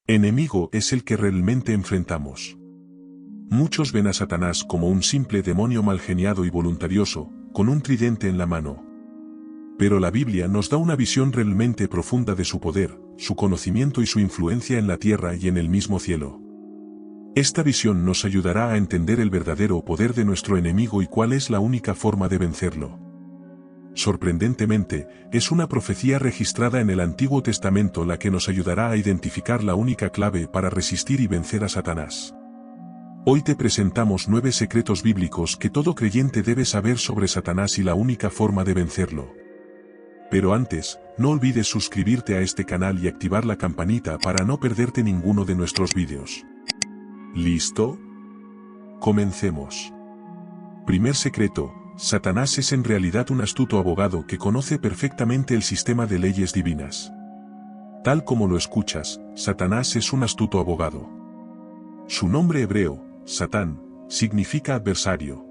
Enemigo es el que realmente enfrentamos. Muchos ven a Satanás como un simple demonio malgeniado y voluntarioso, con un tridente en la mano. Pero la Biblia nos da una visión realmente profunda de su poder, su conocimiento y su influencia en la tierra y en el mismo cielo. Esta visión nos ayudará a entender el verdadero poder de nuestro enemigo y cuál es la única forma de vencerlo. Sorprendentemente, es una profecía registrada en el Antiguo Testamento la que nos ayudará a identificar la única clave para resistir y vencer a Satanás. Hoy te presentamos 9 secretos bíblicos que todo creyente debe saber sobre Satanás y la única forma de vencerlo. Pero antes, no olvides suscribirte a este canal y activar la campanita para no perderte ninguno de nuestros vídeos. ¿Listo? Comencemos. Primer secreto: Satanás es en realidad un astuto abogado que conoce perfectamente el sistema de leyes divinas. Tal como lo escuchas, Satanás es un astuto abogado. Su nombre hebreo, Satán, significa adversario.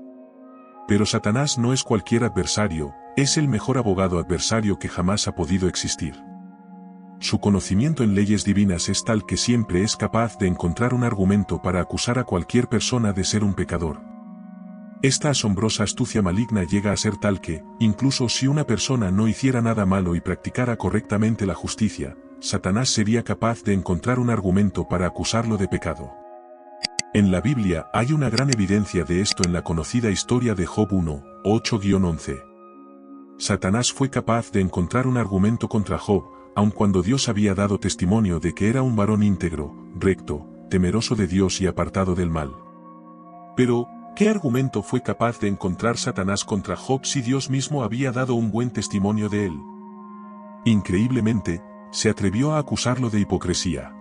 Pero Satanás no es cualquier adversario, es el mejor abogado adversario que jamás ha podido existir. Su conocimiento en leyes divinas es tal que siempre es capaz de encontrar un argumento para acusar a cualquier persona de ser un pecador. Esta asombrosa astucia maligna llega a ser tal que, incluso si una persona no hiciera nada malo y practicara correctamente la justicia, Satanás sería capaz de encontrar un argumento para acusarlo de pecado. En la Biblia hay una gran evidencia de esto en la conocida historia de Job 1, 8-11. Satanás fue capaz de encontrar un argumento contra Job, aun cuando Dios había dado testimonio de que era un varón íntegro, recto, temeroso de Dios y apartado del mal. Pero, ¿qué argumento fue capaz de encontrar Satanás contra Job si Dios mismo había dado un buen testimonio de él? Increíblemente, se atrevió a acusarlo de hipocresía.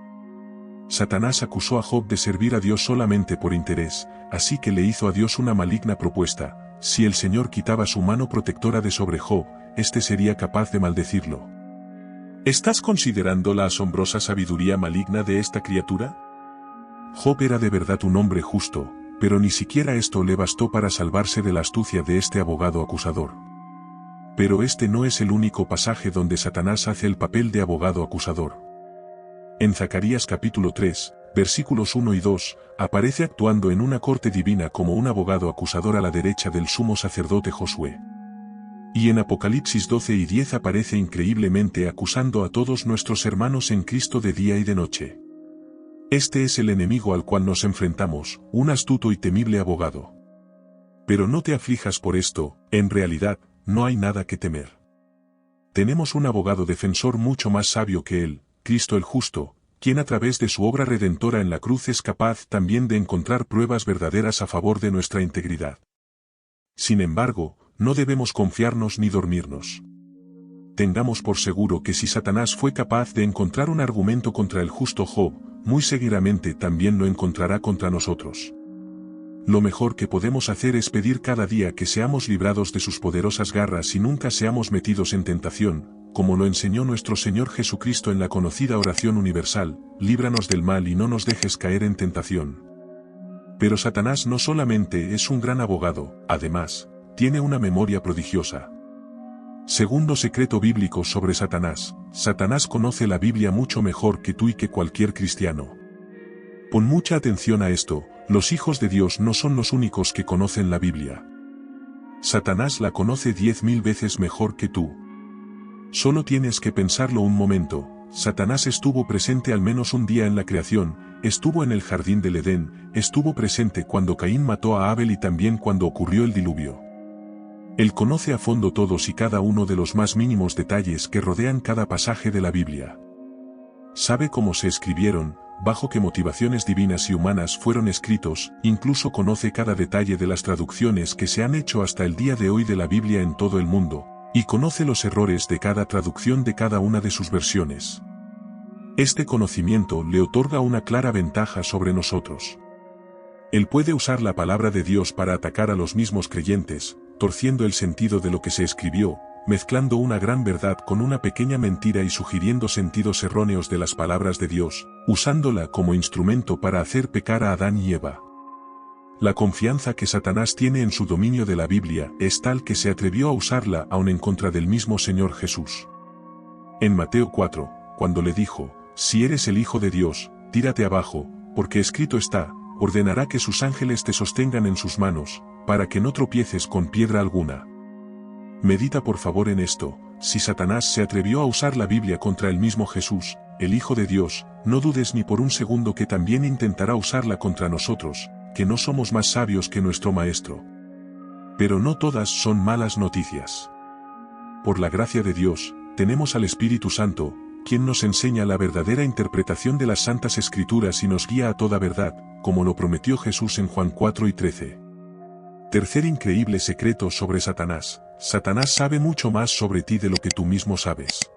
Satanás acusó a Job de servir a Dios solamente por interés, así que le hizo a Dios una maligna propuesta: si el Señor quitaba su mano protectora de sobre Job, éste sería capaz de maldecirlo. ¿Estás considerando la asombrosa sabiduría maligna de esta criatura? Job era de verdad un hombre justo, pero ni siquiera esto le bastó para salvarse de la astucia de este abogado acusador. Pero este no es el único pasaje donde Satanás hace el papel de abogado acusador. En Zacarías capítulo 3, versículos 1 y 2, aparece actuando en una corte divina como un abogado acusador a la derecha del sumo sacerdote Josué. Y en Apocalipsis 12 y 10 aparece increíblemente acusando a todos nuestros hermanos en Cristo de día y de noche. Este es el enemigo al cual nos enfrentamos, un astuto y temible abogado. Pero no te aflijas por esto, en realidad, no hay nada que temer. Tenemos un abogado defensor mucho más sabio que él, Cristo el justo, quien a través de su obra redentora en la cruz es capaz también de encontrar pruebas verdaderas a favor de nuestra integridad. Sin embargo, no debemos confiarnos ni dormirnos. Tengamos por seguro que si Satanás fue capaz de encontrar un argumento contra el justo Job, muy seguramente también lo encontrará contra nosotros. Lo mejor que podemos hacer es pedir cada día que seamos librados de sus poderosas garras y nunca seamos metidos en tentación, como lo enseñó nuestro Señor Jesucristo en la conocida oración universal: líbranos del mal y no nos dejes caer en tentación. Pero Satanás no solamente es un gran abogado, además, tiene una memoria prodigiosa. Segundo secreto bíblico sobre Satanás: Satanás conoce la Biblia mucho mejor que tú y que cualquier cristiano. Pon mucha atención a esto: los hijos de Dios no son los únicos que conocen la Biblia. Satanás la conoce 10.000 veces mejor que tú. Solo tienes que pensarlo un momento: Satanás estuvo presente al menos un día en la creación, estuvo en el jardín del Edén, estuvo presente cuando Caín mató a Abel y también cuando ocurrió el diluvio. Él conoce a fondo todos y cada uno de los más mínimos detalles que rodean cada pasaje de la Biblia. Sabe cómo se escribieron, bajo qué motivaciones divinas y humanas fueron escritos, incluso conoce cada detalle de las traducciones que se han hecho hasta el día de hoy de la Biblia en todo el mundo, y conoce los errores de cada traducción de cada una de sus versiones. Este conocimiento le otorga una clara ventaja sobre nosotros. Él puede usar la palabra de Dios para atacar a los mismos creyentes, torciendo el sentido de lo que se escribió, mezclando una gran verdad con una pequeña mentira y sugiriendo sentidos erróneos de las palabras de Dios, usándola como instrumento para hacer pecar a Adán y Eva. La confianza que Satanás tiene en su dominio de la Biblia es tal que se atrevió a usarla aun en contra del mismo Señor Jesús. En Mateo 4, cuando le dijo: si eres el Hijo de Dios, tírate abajo, porque escrito está, ordenará que sus ángeles te sostengan en sus manos, para que no tropieces con piedra alguna. Medita por favor en esto. Si Satanás se atrevió a usar la Biblia contra el mismo Jesús, el Hijo de Dios, no dudes ni por un segundo que también intentará usarla contra nosotros, que no somos más sabios que nuestro Maestro. Pero no todas son malas noticias. Por la gracia de Dios, tenemos al Espíritu Santo, quien nos enseña la verdadera interpretación de las Santas Escrituras y nos guía a toda verdad, como lo prometió Jesús en Juan 4:13. Tercer increíble secreto sobre Satanás. Satanás sabe mucho más sobre ti de lo que tú mismo sabes.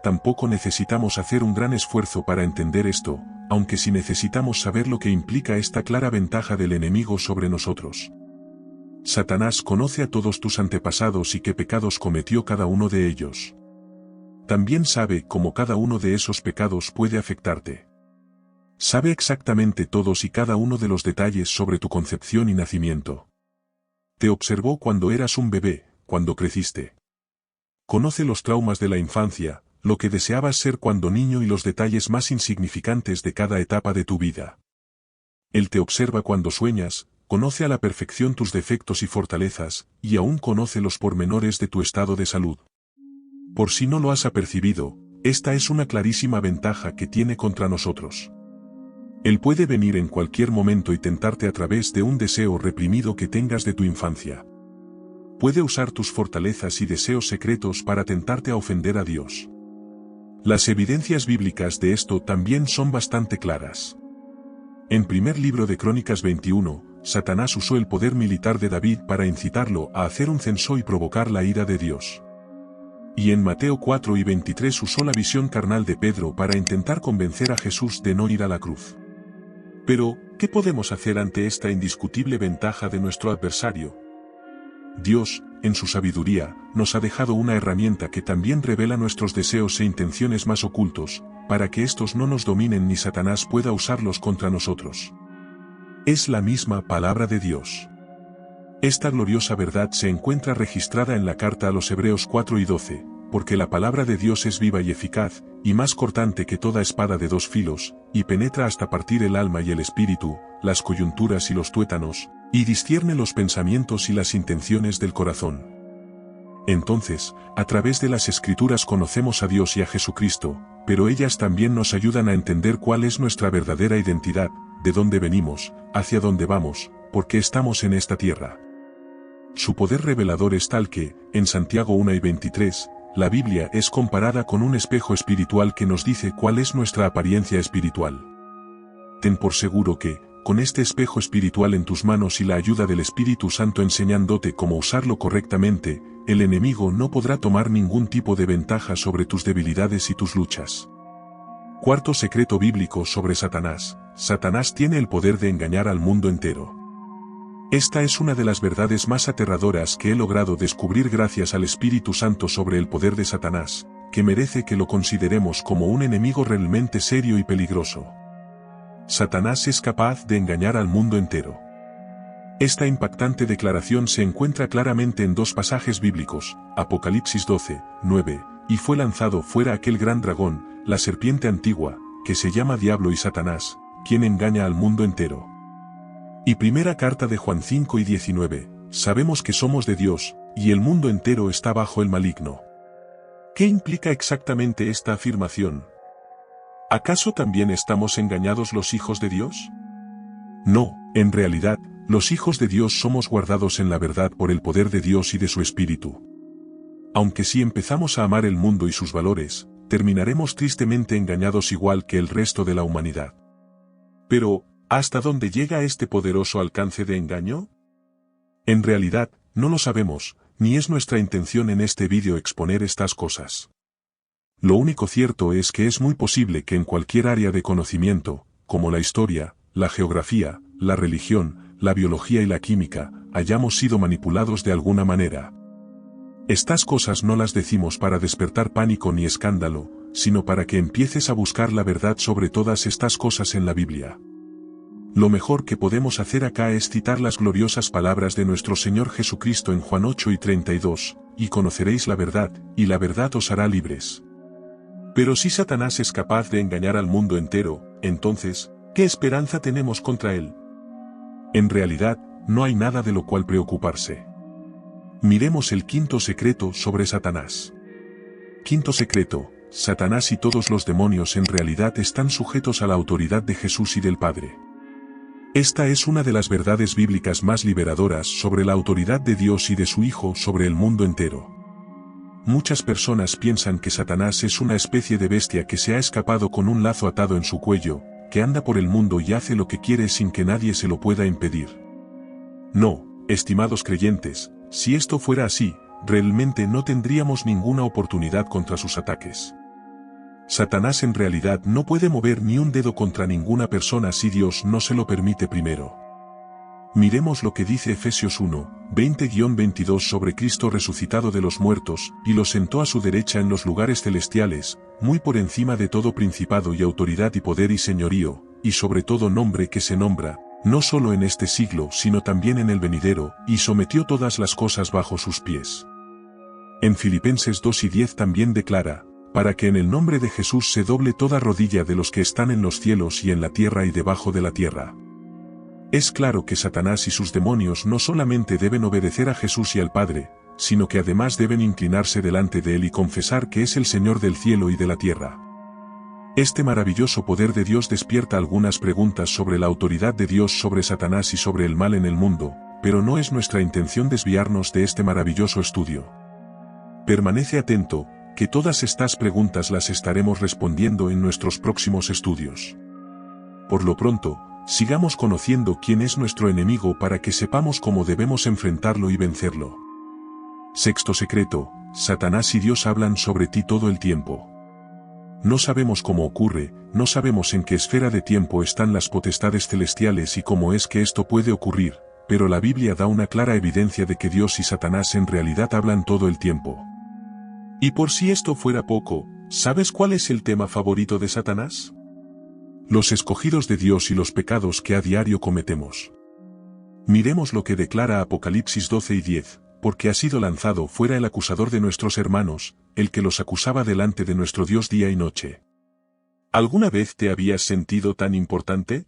Tampoco necesitamos hacer un gran esfuerzo para entender esto, aunque sí necesitamos saber lo que implica esta clara ventaja del enemigo sobre nosotros. Satanás conoce a todos tus antepasados y qué pecados cometió cada uno de ellos. También sabe cómo cada uno de esos pecados puede afectarte. Sabe exactamente todos y cada uno de los detalles sobre tu concepción y nacimiento. Te observó cuando eras un bebé, cuando creciste. Conoce los traumas de la infancia, lo que deseabas ser cuando niño y los detalles más insignificantes de cada etapa de tu vida. Él te observa cuando sueñas, conoce a la perfección tus defectos y fortalezas, y aún conoce los pormenores de tu estado de salud. Por si no lo has apercibido, esta es una clarísima ventaja que tiene contra nosotros. Él puede venir en cualquier momento y tentarte a través de un deseo reprimido que tengas de tu infancia. Puede usar tus fortalezas y deseos secretos para tentarte a ofender a Dios. Las evidencias bíblicas de esto también son bastante claras. En primer libro de Crónicas 21, Satanás usó el poder militar de David para incitarlo a hacer un censo y provocar la ira de Dios. Y en Mateo 4:23 usó la visión carnal de Pedro para intentar convencer a Jesús de no ir a la cruz. Pero, ¿qué podemos hacer ante esta indiscutible ventaja de nuestro adversario? Dios, en su sabiduría, nos ha dejado una herramienta que también revela nuestros deseos e intenciones más ocultos, para que estos no nos dominen ni Satanás pueda usarlos contra nosotros. Es la misma palabra de Dios. Esta gloriosa verdad se encuentra registrada en la carta a los Hebreos 4:12, porque la palabra de Dios es viva y eficaz, y más cortante que toda espada de dos filos, y penetra hasta partir el alma y el espíritu, las coyunturas y los tuétanos, y discierne los pensamientos y las intenciones del corazón. Entonces, a través de las Escrituras conocemos a Dios y a Jesucristo, pero ellas también nos ayudan a entender cuál es nuestra verdadera identidad, de dónde venimos, hacia dónde vamos, por qué estamos en esta tierra. Su poder revelador es tal que, en Santiago 1:23, la Biblia es comparada con un espejo espiritual que nos dice cuál es nuestra apariencia espiritual. Ten por seguro que, con este espejo espiritual en tus manos y la ayuda del Espíritu Santo enseñándote cómo usarlo correctamente, el enemigo no podrá tomar ningún tipo de ventaja sobre tus debilidades y tus luchas. Cuarto secreto bíblico sobre Satanás. Satanás tiene el poder de engañar al mundo entero. Esta es una de las verdades más aterradoras que he logrado descubrir gracias al Espíritu Santo sobre el poder de Satanás, que merece que lo consideremos como un enemigo realmente serio y peligroso. Satanás es capaz de engañar al mundo entero. Esta impactante declaración se encuentra claramente en dos pasajes bíblicos, Apocalipsis 12:9, y fue lanzado fuera aquel gran dragón, la serpiente antigua, que se llama Diablo y Satanás, quien engaña al mundo entero. Y primera carta de Juan 5:19, sabemos que somos de Dios, y el mundo entero está bajo el maligno. ¿Qué implica exactamente esta afirmación? ¿Acaso también estamos engañados los hijos de Dios? No, en realidad, los hijos de Dios somos guardados en la verdad por el poder de Dios y de su Espíritu. Aunque si empezamos a amar el mundo y sus valores, terminaremos tristemente engañados igual que el resto de la humanidad. Pero, ¿hasta dónde llega este poderoso alcance de engaño? En realidad, no lo sabemos, ni es nuestra intención en este vídeo exponer estas cosas. Lo único cierto es que es muy posible que en cualquier área de conocimiento, como la historia, la geografía, la religión, la biología y la química, hayamos sido manipulados de alguna manera. Estas cosas no las decimos para despertar pánico ni escándalo, sino para que empieces a buscar la verdad sobre todas estas cosas en la Biblia. Lo mejor que podemos hacer acá es citar las gloriosas palabras de nuestro Señor Jesucristo en Juan 8:32, y conoceréis la verdad, y la verdad os hará libres. Pero si Satanás es capaz de engañar al mundo entero, entonces, ¿qué esperanza tenemos contra él? En realidad, no hay nada de lo cual preocuparse. Miremos el quinto secreto sobre Satanás. Quinto secreto: Satanás y todos los demonios en realidad están sujetos a la autoridad de Jesús y del Padre. Esta es una de las verdades bíblicas más liberadoras sobre la autoridad de Dios y de su Hijo sobre el mundo entero. Muchas personas piensan que Satanás es una especie de bestia que se ha escapado con un lazo atado en su cuello, que anda por el mundo y hace lo que quiere sin que nadie se lo pueda impedir. No, estimados creyentes, si esto fuera así, realmente no tendríamos ninguna oportunidad contra sus ataques. Satanás en realidad no puede mover ni un dedo contra ninguna persona si Dios no se lo permite primero. Miremos lo que dice Efesios 1, 20-22 sobre Cristo resucitado de los muertos, y lo sentó a su derecha en los lugares celestiales, muy por encima de todo principado y autoridad y poder y señorío, y sobre todo nombre que se nombra, no solo en este siglo sino también en el venidero, y sometió todas las cosas bajo sus pies. En Filipenses 2:10 también declara, para que en el nombre de Jesús se doble toda rodilla de los que están en los cielos y en la tierra y debajo de la tierra. Es claro que Satanás y sus demonios no solamente deben obedecer a Jesús y al Padre, sino que además deben inclinarse delante de Él y confesar que es el Señor del cielo y de la tierra. Este maravilloso poder de Dios despierta algunas preguntas sobre la autoridad de Dios sobre Satanás y sobre el mal en el mundo, pero no es nuestra intención desviarnos de este maravilloso estudio. Permanece atento, que todas estas preguntas las estaremos respondiendo en nuestros próximos estudios. Por lo pronto, sigamos conociendo quién es nuestro enemigo para que sepamos cómo debemos enfrentarlo y vencerlo. Sexto secreto: Satanás y Dios hablan sobre ti todo el tiempo. No sabemos cómo ocurre, no sabemos en qué esfera de tiempo están las potestades celestiales y cómo es que esto puede ocurrir, pero la Biblia da una clara evidencia de que Dios y Satanás en realidad hablan todo el tiempo. Y por si esto fuera poco, ¿sabes cuál es el tema favorito de Satanás? Los escogidos de Dios y los pecados que a diario cometemos. Miremos lo que declara Apocalipsis 12:10, porque ha sido lanzado fuera el acusador de nuestros hermanos, el que los acusaba delante de nuestro Dios día y noche. ¿Alguna vez te habías sentido tan importante?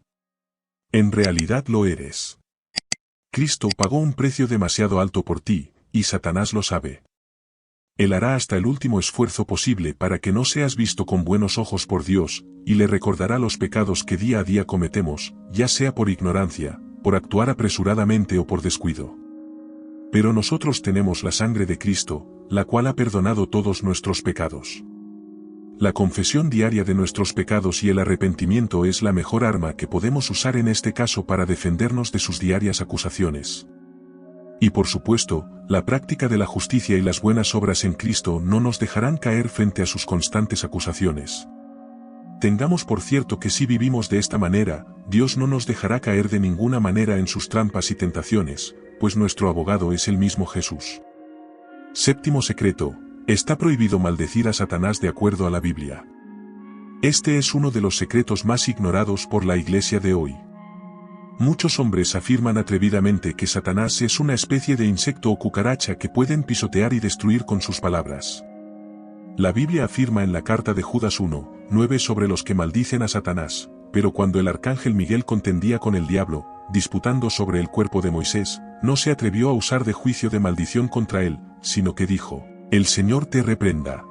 En realidad lo eres. Cristo pagó un precio demasiado alto por ti, y Satanás lo sabe. Él hará hasta el último esfuerzo posible para que no seas visto con buenos ojos por Dios, y le recordará los pecados que día a día cometemos, ya sea por ignorancia, por actuar apresuradamente o por descuido. Pero nosotros tenemos la sangre de Cristo, la cual ha perdonado todos nuestros pecados. La confesión diaria de nuestros pecados y el arrepentimiento es la mejor arma que podemos usar en este caso para defendernos de sus diarias acusaciones. Y por supuesto, la práctica de la justicia y las buenas obras en Cristo no nos dejarán caer frente a sus constantes acusaciones. Tengamos por cierto que si vivimos de esta manera, Dios no nos dejará caer de ninguna manera en sus trampas y tentaciones, pues nuestro abogado es el mismo Jesús. Séptimo secreto: está prohibido maldecir a Satanás de acuerdo a la Biblia. Este es uno de los secretos más ignorados por la Iglesia de hoy. Muchos hombres afirman atrevidamente que Satanás es una especie de insecto o cucaracha que pueden pisotear y destruir con sus palabras. La Biblia afirma en la carta de Judas 1:9 sobre los que maldicen a Satanás, pero cuando el arcángel Miguel contendía con el diablo, disputando sobre el cuerpo de Moisés, no se atrevió a usar de juicio de maldición contra él, sino que dijo: «El Señor te reprenda».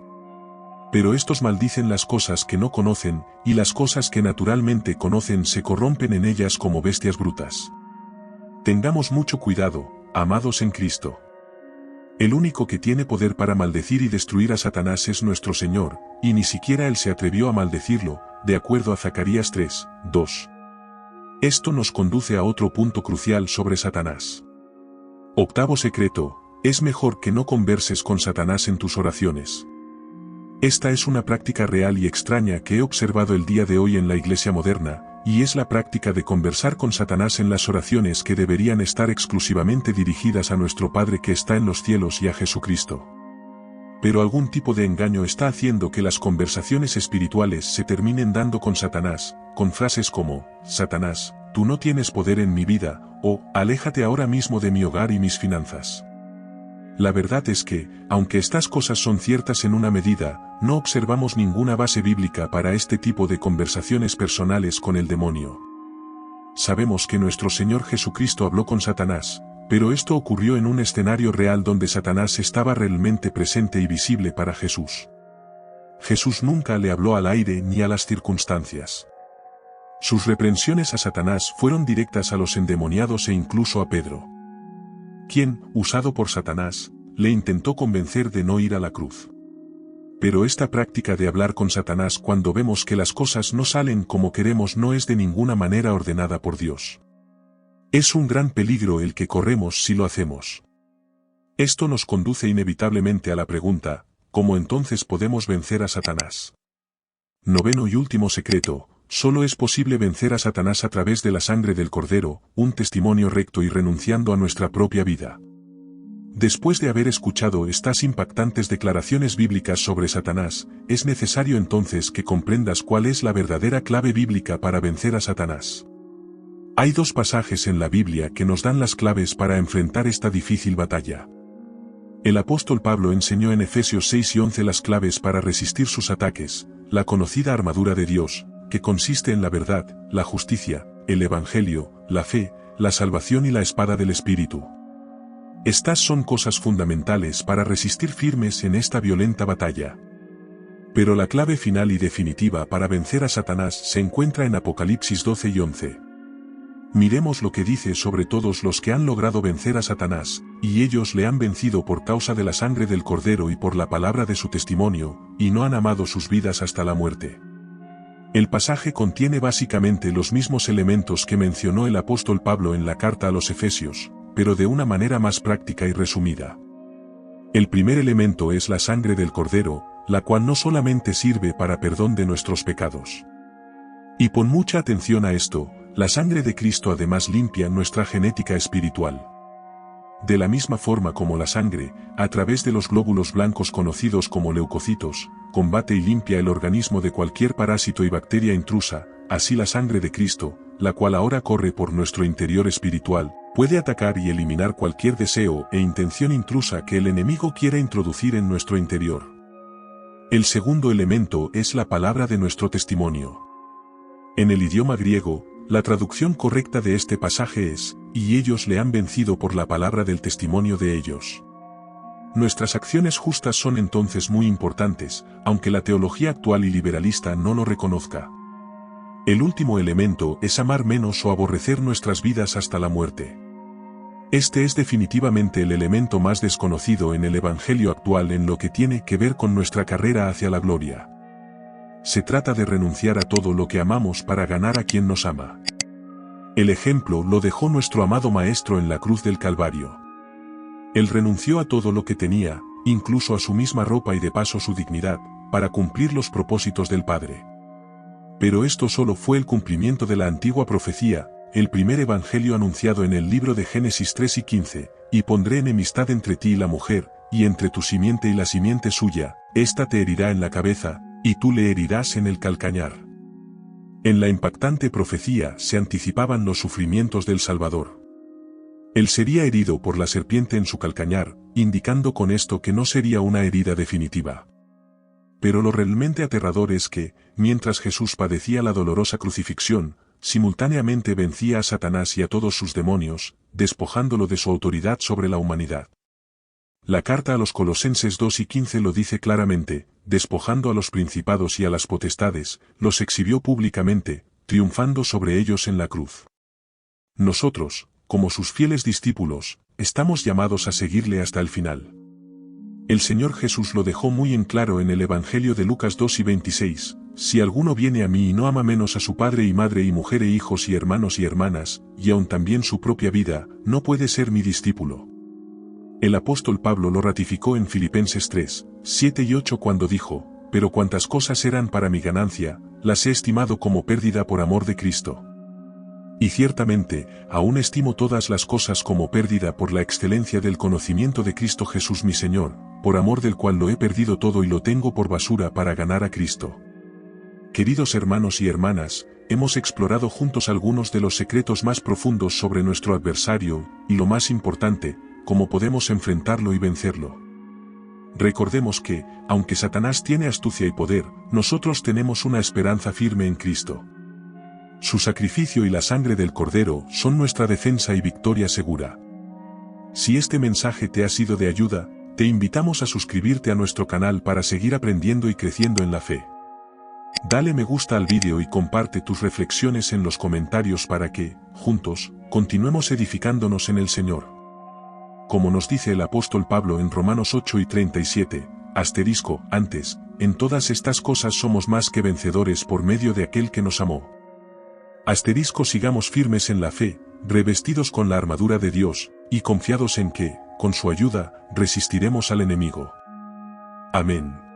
Pero estos maldicen las cosas que no conocen, y las cosas que naturalmente conocen se corrompen en ellas como bestias brutas. Tengamos mucho cuidado, amados en Cristo. El único que tiene poder para maldecir y destruir a Satanás es nuestro Señor, y ni siquiera Él se atrevió a maldecirlo, de acuerdo a Zacarías 3:2. Esto nos conduce a otro punto crucial sobre Satanás. Octavo secreto: es mejor que no converses con Satanás en tus oraciones. Esta es una práctica real y extraña que he observado el día de hoy en la iglesia moderna, y es la práctica de conversar con Satanás en las oraciones que deberían estar exclusivamente dirigidas a nuestro Padre que está en los cielos y a Jesucristo. Pero algún tipo de engaño está haciendo que las conversaciones espirituales se terminen dando con Satanás, con frases como: «Satanás, tú no tienes poder en mi vida», o «aléjate ahora mismo de mi hogar y mis finanzas». La verdad es que, aunque estas cosas son ciertas en una medida, no observamos ninguna base bíblica para este tipo de conversaciones personales con el demonio. Sabemos que nuestro Señor Jesucristo habló con Satanás, pero esto ocurrió en un escenario real donde Satanás estaba realmente presente y visible para Jesús. Jesús nunca le habló al aire ni a las circunstancias. Sus reprensiones a Satanás fueron directas a los endemoniados e incluso a Pedro, quien, usado por Satanás, le intentó convencer de no ir a la cruz. Pero esta práctica de hablar con Satanás cuando vemos que las cosas no salen como queremos no es de ninguna manera ordenada por Dios. Es un gran peligro el que corremos si lo hacemos. Esto nos conduce inevitablemente a la pregunta, ¿cómo entonces podemos vencer a Satanás? Noveno y último secreto, solo es posible vencer a Satanás a través de la sangre del Cordero, un testimonio recto y renunciando a nuestra propia vida. Después de haber escuchado estas impactantes declaraciones bíblicas sobre Satanás, es necesario entonces que comprendas cuál es la verdadera clave bíblica para vencer a Satanás. Hay dos pasajes en la Biblia que nos dan las claves para enfrentar esta difícil batalla. El apóstol Pablo enseñó en Efesios 6 y 11 las claves para resistir sus ataques, la conocida armadura de Dios, que consiste en la verdad, la justicia, el evangelio, la fe, la salvación y la espada del Espíritu. Estas son cosas fundamentales para resistir firmes en esta violenta batalla. Pero la clave final y definitiva para vencer a Satanás se encuentra en Apocalipsis 12 y 11. Miremos lo que dice sobre todos los que han logrado vencer a Satanás, y ellos le han vencido por causa de la sangre del Cordero y por la palabra de su testimonio, y no han amado sus vidas hasta la muerte. El pasaje contiene básicamente los mismos elementos que mencionó el apóstol Pablo en la carta a los Efesios, pero de una manera más práctica y resumida. El primer elemento es la sangre del Cordero, la cual no solamente sirve para perdón de nuestros pecados. Y pon mucha atención a esto, la sangre de Cristo además limpia nuestra genética espiritual. De la misma forma como la sangre, a través de los glóbulos blancos conocidos como leucocitos, combate y limpia el organismo de cualquier parásito y bacteria intrusa, así la sangre de Cristo, la cual ahora corre por nuestro interior espiritual, puede atacar y eliminar cualquier deseo e intención intrusa que el enemigo quiera introducir en nuestro interior. El segundo elemento es la palabra de nuestro testimonio. En el idioma griego, la traducción correcta de este pasaje es, y ellos le han vencido por la palabra del testimonio de ellos. Nuestras acciones justas son entonces muy importantes, aunque la teología actual y liberalista no lo reconozca. El último elemento es amar menos o aborrecer nuestras vidas hasta la muerte. Este es definitivamente el elemento más desconocido en el Evangelio actual en lo que tiene que ver con nuestra carrera hacia la gloria. Se trata de renunciar a todo lo que amamos para ganar a quien nos ama. El ejemplo lo dejó nuestro amado Maestro en la cruz del Calvario. Él renunció a todo lo que tenía, incluso a su misma ropa y de paso su dignidad, para cumplir los propósitos del Padre. Pero esto solo fue el cumplimiento de la antigua profecía, el primer evangelio anunciado en el libro de Génesis 3 y 15, y pondré enemistad entre ti y la mujer, y entre tu simiente y la simiente suya, ésta te herirá en la cabeza, y tú le herirás en el calcañar. En la impactante profecía se anticipaban los sufrimientos del Salvador. Él sería herido por la serpiente en su calcañar, indicando con esto que no sería una herida definitiva. Pero lo realmente aterrador es que, mientras Jesús padecía la dolorosa crucifixión, simultáneamente vencía a Satanás y a todos sus demonios, despojándolo de su autoridad sobre la humanidad. La carta a los Colosenses 2 y 15 lo dice claramente, despojando a los principados y a las potestades, los exhibió públicamente, triunfando sobre ellos en la cruz. Nosotros, como sus fieles discípulos, estamos llamados a seguirle hasta el final. El Señor Jesús lo dejó muy en claro en el Evangelio de Lucas 2 y 26, si alguno viene a mí y no ama menos a su padre y madre y mujer e hijos y hermanos y hermanas, y aun también su propia vida, no puede ser mi discípulo. El apóstol Pablo lo ratificó en Filipenses 3, 7 y 8 cuando dijo, pero cuantas cosas eran para mi ganancia, las he estimado como pérdida por amor de Cristo. Y ciertamente, aún estimo todas las cosas como pérdida por la excelencia del conocimiento de Cristo Jesús mi Señor, por amor del cual lo he perdido todo y lo tengo por basura para ganar a Cristo. Queridos hermanos y hermanas, hemos explorado juntos algunos de los secretos más profundos sobre nuestro adversario, y lo más importante, cómo podemos enfrentarlo y vencerlo. Recordemos que, aunque Satanás tiene astucia y poder, nosotros tenemos una esperanza firme en Cristo. Su sacrificio y la sangre del Cordero son nuestra defensa y victoria segura. Si este mensaje te ha sido de ayuda, te invitamos a suscribirte a nuestro canal para seguir aprendiendo y creciendo en la fe. Dale me gusta al vídeo y comparte tus reflexiones en los comentarios para que, juntos, continuemos edificándonos en el Señor. Como nos dice el apóstol Pablo en Romanos 8:37, antes, en todas estas cosas somos más que vencedores por medio de aquel que nos amó. Sigamos firmes en la fe, revestidos con la armadura de Dios, y confiados en que, con su ayuda, resistiremos al enemigo. Amén.